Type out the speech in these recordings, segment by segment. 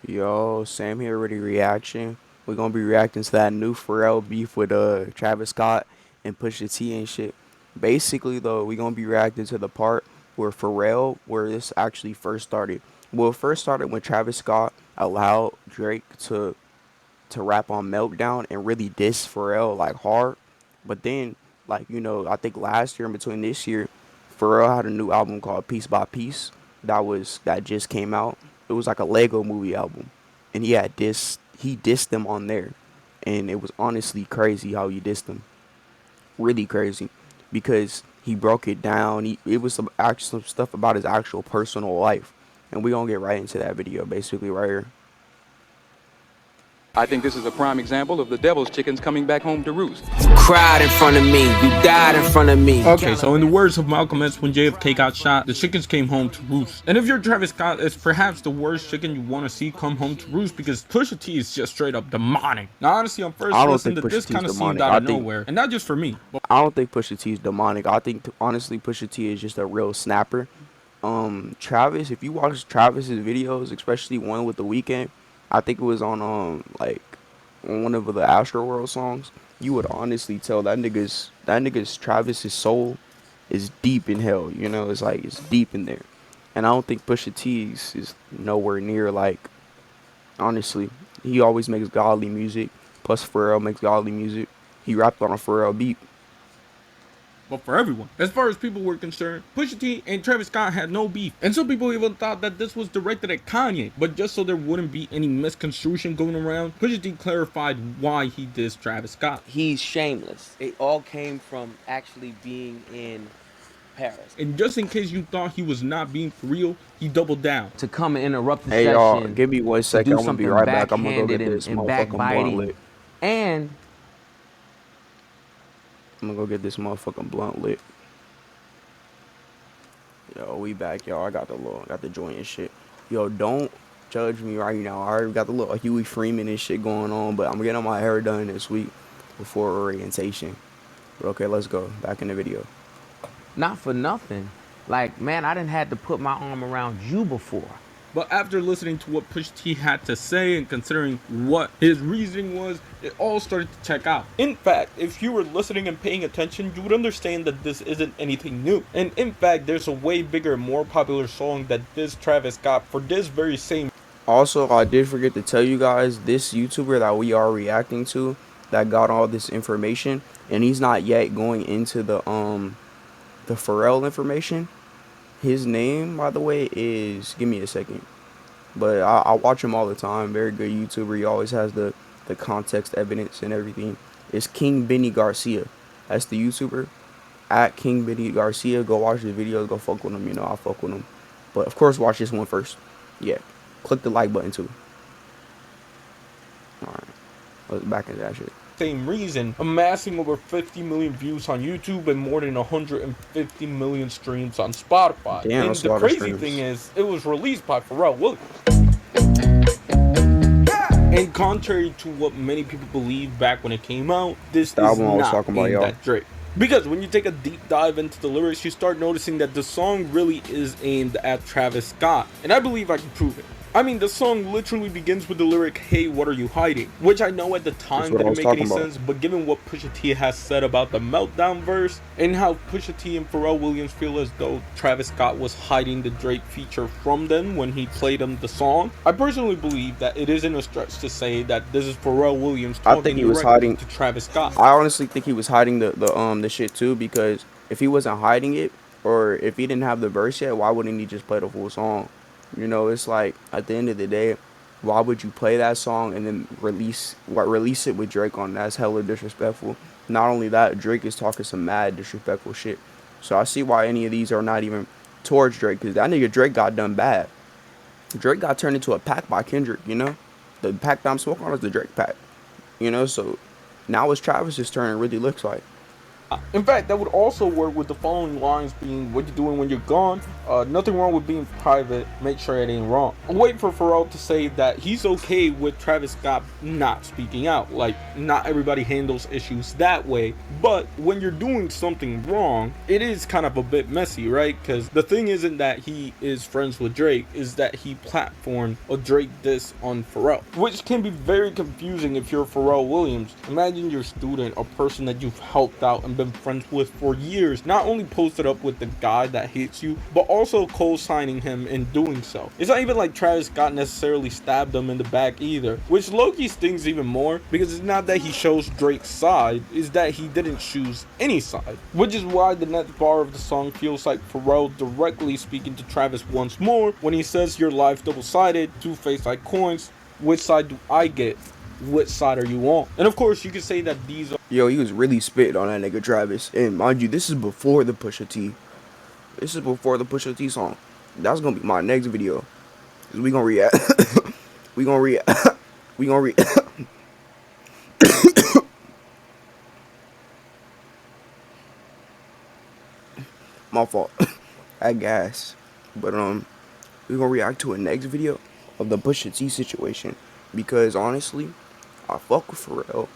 Yo, Sam here with a reaction. We're gonna be reacting to that new Pharrell beef with Travis Scott and Pusha T and shit. Basically though, we're gonna be reacting to the part where this actually first started. Well, it first started when Travis Scott allowed Drake to rap on Meltdown and really diss Pharrell like hard. But then, I think last year in between this year, Pharrell had a new album called Piece by Piece that just came out. It was like a Lego movie album. And he dissed them on there. And it was honestly crazy how he dissed them. Really crazy. Because he broke it down. It was some stuff about his actual personal life. And we gonna get right into that video basically right here. I think this is a prime example of the devil's chickens coming back home to roost. You cried in front of me, you died in front of me. Okay, so in the words of Malcolm X, when JFK got shot, the chickens came home to roost. And if you're Travis Scott, it's perhaps the worst chicken you want to see come home to roost because Pusha T is just straight up demonic. Now, honestly, on first listen to this kind of seemed out of nowhere, and not just for me. But I don't think Pusha T is demonic. I think honestly Pusha T is just a real snapper. Travis, if you watch Travis's videos, especially one with The Weeknd, I think it was on one of the Astroworld songs, you would honestly tell that nigga's Travis's soul is deep in hell. You know, it's deep in there. And I don't think Pusha T is nowhere near like, honestly. He always makes godly music. Plus Pharrell makes godly music. He rapped on a Pharrell beat. for everyone. As far as people were concerned, Pusha T and Travis Scott had no beef. And some people even thought that this was directed at Kanye. But just so there wouldn't be any misconstruction going around, Pusha T clarified why he dissed Travis Scott. He's shameless. It all came from actually being in Paris. And just in case you thought he was not being for real, he doubled down. To come and interrupt the Hey y'all, session, give me one to second. do I'm gonna be something right back. I'm gonna go get backhanded this and motherfucking blunt backbiting, lit. and I'm gonna go get this motherfucking blunt lit. Yo, we back, y'all. I got the joint and shit. Yo, don't judge me right now. I already got the little Huey Freeman and shit going on, but I'm getting my hair done this week before orientation. But okay, let's go. Back in the video. not for nothing. Like, man, I didn't had to put my arm around you before. But after listening to what Pusha T had to say and considering what his reasoning was, it all started to check out. In fact, if you were listening and paying attention, you would understand that this isn't anything new. And in fact, there's a way bigger, more popular song that this Travis Scott for this very same. Also, I did forget to tell you guys, this YouTuber that we are reacting to that got all this information, and he's not yet going into the Pharrell information. His name, by the way, is, give me a second, but I watch him all the time. Very good YouTuber. He always has the context evidence and everything. It's King Benny Garcia. That's the YouTuber. At King Benny Garcia. Go watch his videos. Go fuck with him. You know, I fuck with him. But of course, watch this one first. Yeah. Click the like button too. Alright. Let's back into that shit. Same reason, amassing over 50 million views on YouTube and more than 150 million streams on Spotify. Damn, and that's a the lot of crazy streams. thing is, it was released by Pharrell Williams. And contrary to what many people believed back when it came out, this The is album I was not talking about, aimed y'all. at Drake. Because when you take a deep dive into the lyrics, you start noticing that the song really is aimed at Travis Scott. And I believe I can prove it. I mean, the song literally begins with the lyric, "Hey, what are you hiding?" Which I know at the time didn't make any sense, but given what Pusha T has said about the Meltdown verse, and how Pusha T and Pharrell Williams feel as though Travis Scott was hiding the Drake feature from them when he played them the song, I personally believe that it isn't a stretch to say that this is Pharrell Williams I talking think he was directly hiding to Travis Scott. I honestly think he was hiding the shit too, because if he wasn't hiding it, or if he didn't have the verse yet, why wouldn't he just play the full song? You know, it's like, at the end of the day, why would you play that song and then release it with Drake on? That's hella disrespectful. Not only that, Drake is talking some mad disrespectful shit. So I see why any of these are not even towards Drake, because that nigga Drake got done bad. Drake got turned into a pack by Kendrick, you know? The pack that I'm smoking on is the Drake pack. You know, so now it's Travis's turn, it really looks like. In fact, that would also work with the following lines being, what you doing when you're gone? Nothing wrong with being private, make sure it ain't wrong. I'm waiting for Pharrell to say that he's okay with Travis Scott not speaking out. Like, not everybody handles issues that way, but when you're doing something wrong, it is kind of a bit messy, right? Because the thing isn't that he is friends with Drake, is that he platformed a Drake diss on Pharrell, which can be very confusing if you're Pharrell Williams. Imagine your student, a person that you've helped out and been friends with for years, not only posted up with the guy that hates you, but also co-signing him in doing so. It's not even like Travis Scott necessarily stabbed him in the back either, which low-key stings even more, because it's not that he shows Drake's side, it's that he didn't choose any side. Which is why the next bar of the song feels like Pharrell directly speaking to Travis once more, when he says, your life double-sided, two-faced like coins, which side do I get? Which side are you on? And of course, you could say that these are. Yo, he was really spitting on that nigga Travis. And mind you, this is before the Pusha T. This is before the Pusha T song. That's gonna be my next video. Cause we gonna react. we gonna react. we gonna react. My fault. I gas. But we gonna react to a next video of the Pusha T situation. Because honestly, I fuck with Pharrell.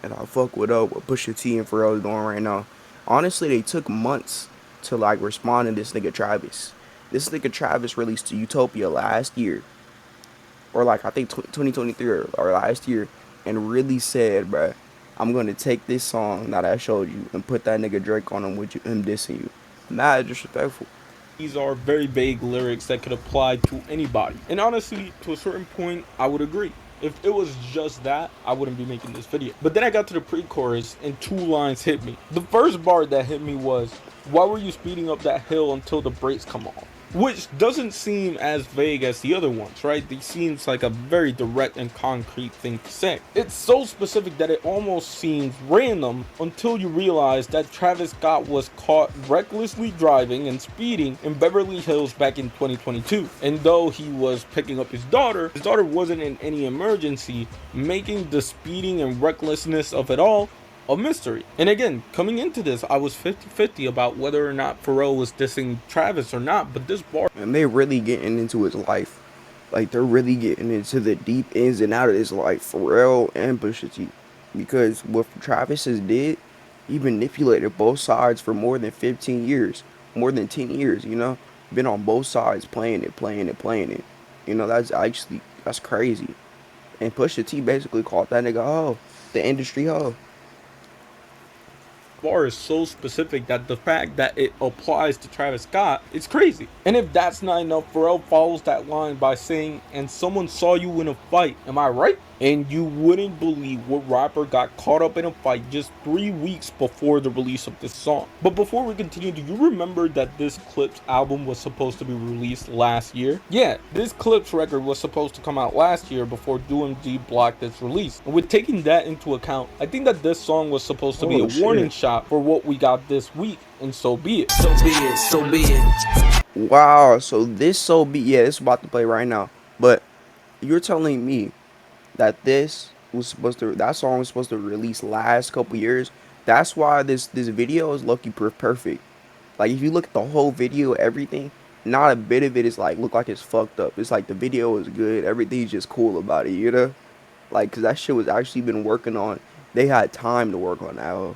And I fuck with what Pusha T and Pharrell is doing right now. Honestly, they took months to like respond to this nigga Travis. This nigga Travis released Utopia last year, or like I think 2023 or last year, and really said, bruh, I'm gonna take this song that I showed you and put that nigga Drake on him with you, him dissing you. Mad disrespectful. These are very vague lyrics that could apply to anybody. And honestly, to a certain point, I would agree. If it was just that, I wouldn't be making this video. But then I got to the pre-chorus and two lines hit me. The first bar that hit me was, why were you speeding up that hill until the brakes come off? Which doesn't seem as vague as the other ones, right? It seems like a very direct and concrete thing to say. It's so specific that it almost seems random until you realize that Travis Scott was caught recklessly driving and speeding in Beverly Hills back in 2022. And though he was picking up his daughter wasn't in any emergency, making the speeding and recklessness of it all a mystery. And again, coming into this, I was 50-50 about whether or not Pharrell was dissing Travis or not, but this bar. And they really getting into his life. Like, they're really getting into the deep ins and out of his life, Pharrell and Pusha T. Because what Travis has did, he manipulated both sides for more than 15 years. More than 10 years, you know? Been on both sides, playing it. You know, that's crazy. And Pusha T basically called that nigga hoe. The industry hoe. Bar is so specific that the fact that it applies to Travis Scott, it's crazy. And if that's not enough, Pharrell follows that line by saying, and someone saw you in a fight, am I right? And you wouldn't believe what rapper got caught up in a fight just 3 weeks before the release of this song. But before we continue, do you remember that this Clips album was supposed to be released last year? Yeah, this Clips record was supposed to come out last year before DMG blocked its release. And with taking that into account, I think that this song was supposed to be a warning shot for what we got this week, and so be it. So be it, so be it. Wow, so this is about to play right now. But you're telling me that that song was supposed to release last couple years. That's why this video is lucky perfect. Like, if you look at the whole video, everything, not a bit of it is like look like it's fucked up. It's like the video is good, everything's just cool about it, you know? Like, cause that shit was actually been working on. They had time to work on that.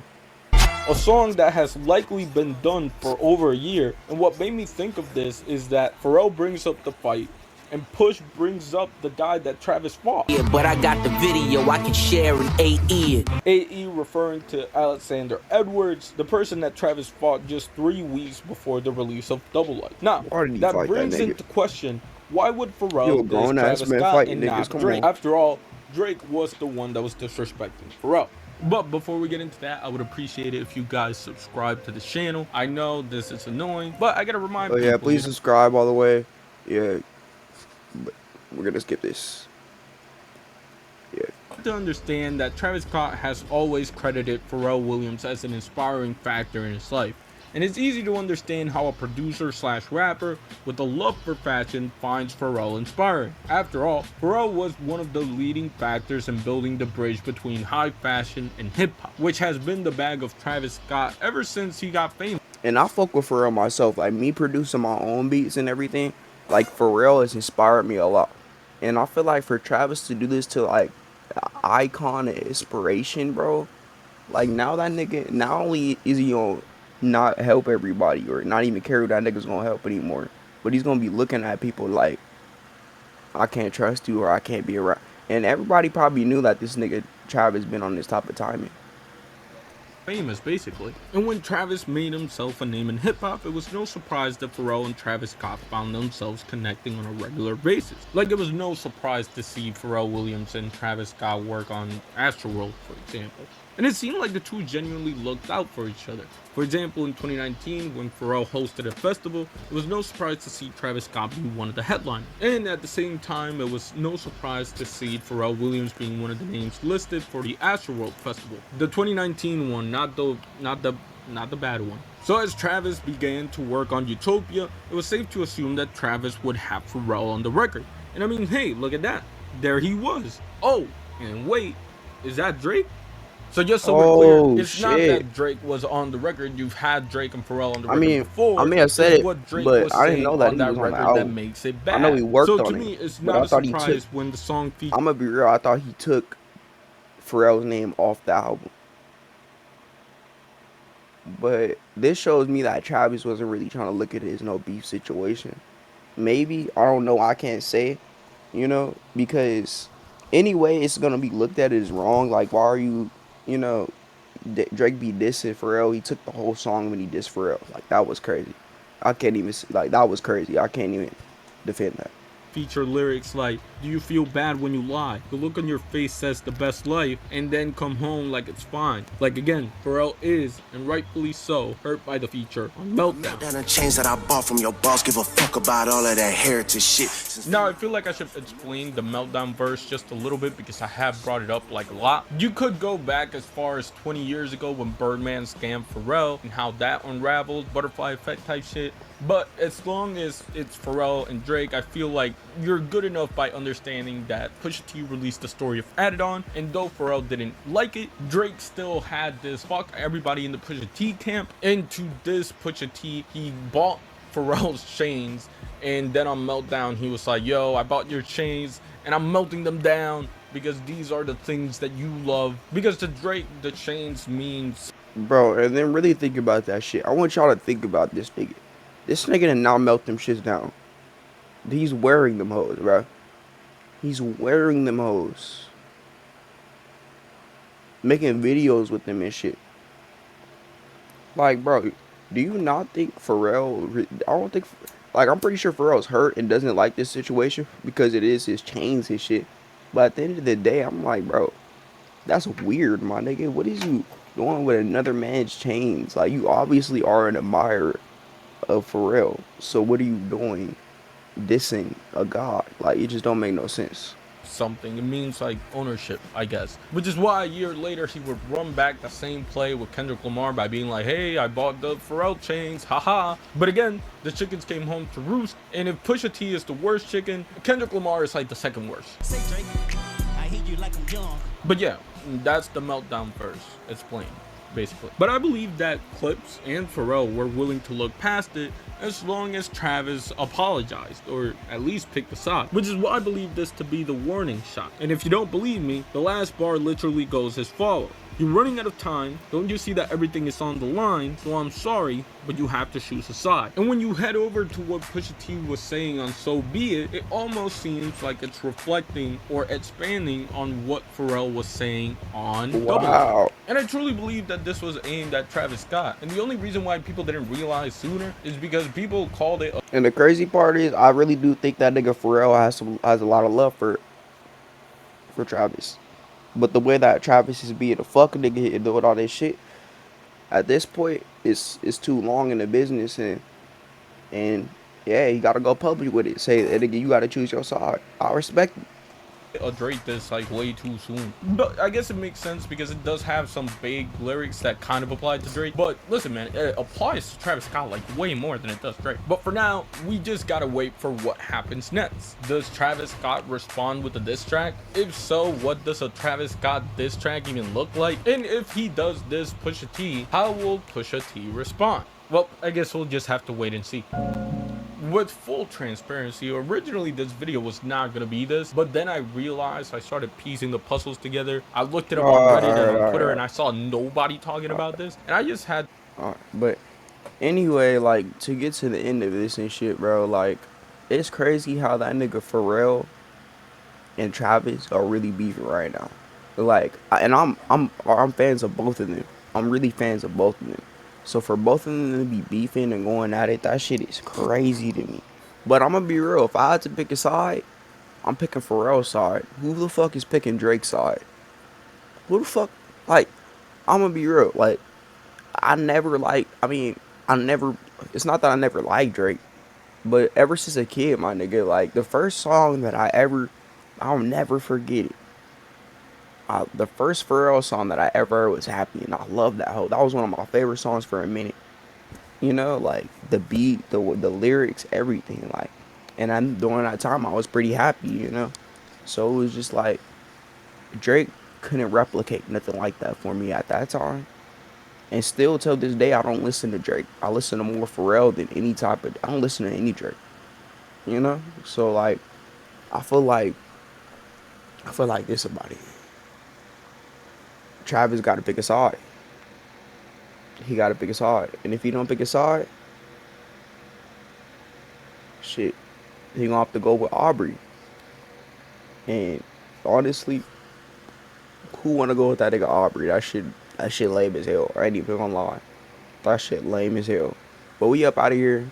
A song that has likely been done for over a year. And what made me think of this is that Pharrell brings up the fight and Push brings up the guy that Travis fought. Yeah, but I got the video I can share in AE. AE referring to Alexander Edwards, the person that Travis fought just 3 weeks before the release of Double Life. Now, that brings into question, why would Pharrell diss Travis Scott and not Drake? After all, Drake was the one that was disrespecting Pharrell. But before we get into that, I would appreciate it if you guys subscribe to the channel. I know this is annoying, but I gotta remind people. Yeah, please subscribe all the way. Yeah, but we're gonna skip this. Yeah. To understand that Travis Scott has always credited Pharrell Williams as an inspiring factor in his life. And it's easy to understand how a producer slash rapper with a love for fashion finds Pharrell inspiring. After all, Pharrell was one of the leading factors in building the bridge between high fashion and hip hop, which has been the bag of Travis Scott ever since he got famous. And I fuck with Pharrell myself. Like me producing my own beats and everything. Like Pharrell has inspired me a lot. And I feel like for Travis to do this to like an icon and inspiration, bro. Like now that nigga, not only is he gonna not help everybody or not even care who that nigga's gonna help anymore, but he's gonna be looking at people like I can't trust you or I can't be around. And everybody probably knew that this nigga Travis been on this type of timing. Basically. And when Travis made himself a name in hip hop, it was no surprise that Pharrell and Travis Scott found themselves connecting on a regular basis. Like it was no surprise to see Pharrell Williams and Travis Scott work on Astroworld, for example. And it seemed like the two genuinely looked out for each other. For example, in 2019, when Pharrell hosted a festival, it was no surprise to see Travis Scott be one of the headliners. And at the same time, it was no surprise to see Pharrell Williams being one of the names listed for the Astroworld Festival. The 2019 one, not the bad one. So as Travis began to work on Utopia, it was safe to assume that Travis would have Pharrell on the record. And I mean, hey, look at that. There he was. Oh, and wait, is that Drake? So just so we're clear, it's not that Drake was on the record. You've had Drake and Pharrell on the record before. I mean, I said it, what Drake but was I didn't saying know that on he that was on the record that album. makes it bad. I know he worked so on to it, me, it's but not I a thought surprise when the song features. I'm gonna be real. I thought he took Pharrell's name off the album. But this shows me that Travis wasn't really trying to look at his no beef situation. Maybe, I don't know, I can't say, because anyway, it's gonna be looked at as wrong. Like, why are you, you know, Drake be dissing Pharrell? He took the whole song when he dissed Pharrell. Like, that was crazy. I can't even, like, that was crazy. I can't even defend that. Feature lyrics like, do you feel bad when you lie? The look on your face says the best life, and then come home like it's fine. Like again, Pharrell is, and rightfully so, hurt by the feature on Meltdown. Meltdown and chains that I bought from your boss, give a fuck about all of that heritage shit. Now, I feel like I should explain the Meltdown verse just a little bit because I have brought it up like a lot. You could go back as far as 20 years ago when Birdman scammed Pharrell and how that unraveled, butterfly effect type shit. But as long as it's Pharrell and Drake, I feel like you're good enough by understanding that Pusha T released the story of Added On, and though Pharrell didn't like it, Drake still had this fuck everybody in the Pusha T camp. And to this Pusha T, he bought Pharrell's chains, and then on Meltdown, he was like, yo, I bought your chains, and I'm melting them down because these are the things that you love. Because to Drake, the chains means... Bro, and then really think about that shit. I want y'all to think about this nigga. This nigga did not melt them shits down. He's wearing them hoes, bro. He's wearing them hoes. Making videos with them and shit. Like, bro, do you not think Pharrell... I don't think... Like, I'm pretty sure Pharrell's hurt and doesn't like this situation because it is his chains and shit. But at the end of the day, I'm like, bro, that's weird, my nigga. What is you doing with another man's chains? Like, you obviously are an admirer of Pharrell. So what are you doing dissing a god? Like, it just don't make no sense. Something. It means like ownership, I guess. Which is why a year later he would run back the same play with Kendrick Lamar by being like, hey, I bought the Pharrell chains, haha. But again, the chickens came home to roost. And if Pusha T is the worst chicken, Kendrick Lamar is like the second worst. But yeah, that's the Meltdown verse. It's plain, basically. But I believe that Clips and Pharrell were willing to look past it as long as Travis apologized, or at least picked a side, which is why I believe this to be the warning shot. And if you don't believe me, the last bar literally goes as follows. You're running out of time. Don't you see that everything is on the line? So I'm sorry, but you have to choose a side. And when you head over to what Pusha T was saying on So Be It, it almost seems like it's reflecting or expanding on what Pharrell was saying on Wow. And I truly believe that this was aimed at Travis Scott. And the only reason why people didn't realize sooner is because people called it And the crazy part is, I really do think that nigga Pharrell has a lot of love for Travis. But the way that Travis is being a fucking nigga and doing all this shit, at this point, it's too long in the business, and yeah, you gotta go public with it. Say that nigga, you gotta choose your side. I respect it. a Drake diss like way too soon. But I guess it makes sense because it does have some big lyrics that kind of apply to Drake. But listen, man, it applies to Travis Scott like way more than it does Drake. But for now, we just gotta wait for what happens next. Does Travis Scott respond with a diss track? If so, what does a Travis Scott diss track even look like? And if he does diss Pusha T, how will Pusha T respond? Well, I guess we'll just have to wait and see. With full transparency, originally this video was not gonna be this, but then I realized I started piecing the puzzles together. I looked it up on Reddit and on Twitter and I saw nobody talking about this, and I just had But anyway, like, to get to the end of this and shit, bro, like, it's crazy how that nigga Pharrell and Travis are really beefing right now. Like, I'm fans of both of them. I'm really fans of both of them. So for both of them to be beefing and going at it, that shit is crazy to me. But I'm gonna be real. If I had to pick a side, I'm picking Pharrell's side. Who the fuck is picking Drake's side? Who the fuck? Like, I'm gonna be real. Like, I never like. I mean, I never. It's not that I never liked Drake, but ever since a kid, my nigga, like the first song that I'll never forget it. The first Pharrell song that I ever heard was Happy, and I love that whole. That was one of my favorite songs for a minute. You know, like the beat, the lyrics, everything. Like, and I during that time I was pretty happy. You know, so it was just like Drake couldn't replicate nothing like that for me at that time. And still till this day, I don't listen to Drake. I listen to more Pharrell than any type of. I don't listen to any Drake. You know, so like, I feel like this about it. Travis got to pick a side. He got to pick a side, and if he don't pick a side, shit, he gonna have to go with Aubrey. And honestly, who wanna go with that nigga Aubrey? That shit lame as hell. I ain't even gonna lie. That shit lame as hell. But we up out of here.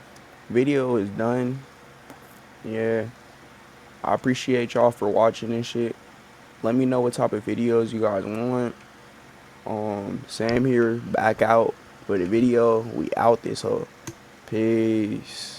Video is done. Yeah. I appreciate y'all for watching and shit. Let me know what type of videos you guys want. Sam here, back out for the video. We out this hoe. Peace.